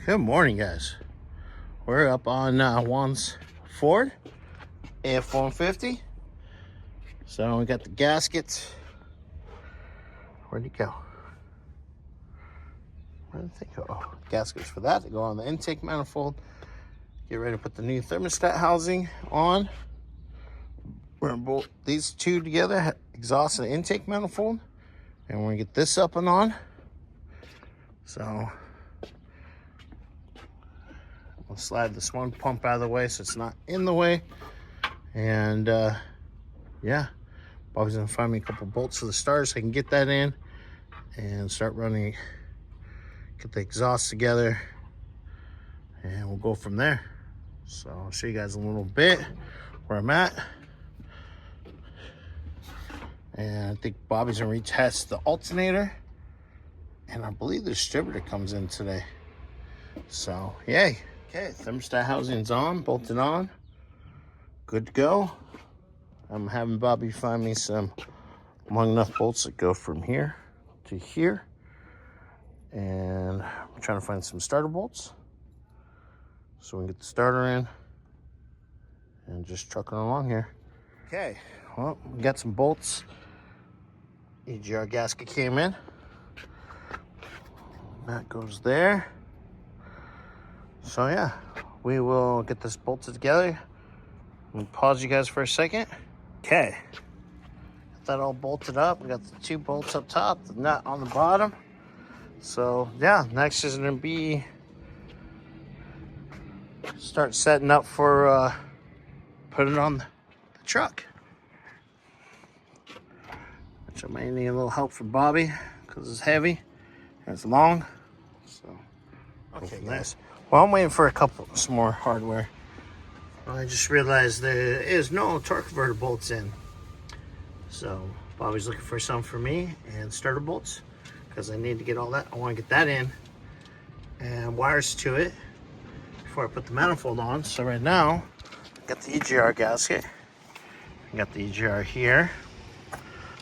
Good morning, guys. We're up on Juan's Ford F150. So we got the gaskets. Where'd it go? Where did they go? Oh, gaskets for that to go on the intake manifold. Get ready to put the new thermostat housing on. We're gonna bolt these two together, exhaust and intake manifold, and we're gonna get this up and on. So we'll slide this one pump out of the way so it's not in the way. And yeah, Bobby's gonna find me a couple bolts for the starter so I can get that in and start running, get the exhaust together, and we'll go from there. So I'll show you guys a little bit where I'm at. And I think Bobby's gonna retest the alternator, and I believe the distributor comes in today. So yay. Okay, thermostat housing's on, bolted on, good to go. I'm having Bobby find me some long enough bolts that go from here to here, and I'm trying to find some starter bolts so we can get the starter in and just trucking along here. Okay, well, we got some bolts. EGR gasket came in. That goes there. So yeah, we will get this bolted together. Let me pause you guys for a second. Okay, got that all bolted up. We got the two bolts up top, the nut on the bottom. So yeah, next is gonna be start setting up for putting it on the truck. Which I may need a little help from Bobby because it's heavy and it's long. So okay, guys. Well, I'm waiting for some more hardware. I just realized there is no torque converter bolts in. So Bobby's looking for some for me and starter bolts because I need to get all that. I want to get that in and wires to it before I put the manifold on. So right now, I got the EGR gasket. I got the EGR here.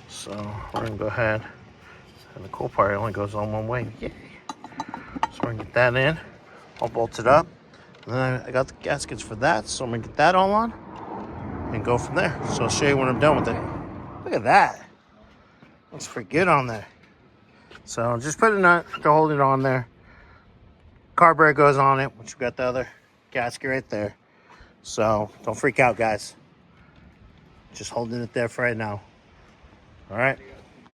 So we're gonna go ahead, and the cool part, it only goes on one way. Yay! So we're gonna get that in, all bolted up. And then I got the gaskets for that, so I'm gonna get that all on and go from there. So I'll show you when I'm done with it. Look at that. Looks pretty good on there. So just put a nut to hold it on there. Carburetor goes on it, which we got the other gasket right there. So don't freak out, guys. Just holding it there for right now. All right.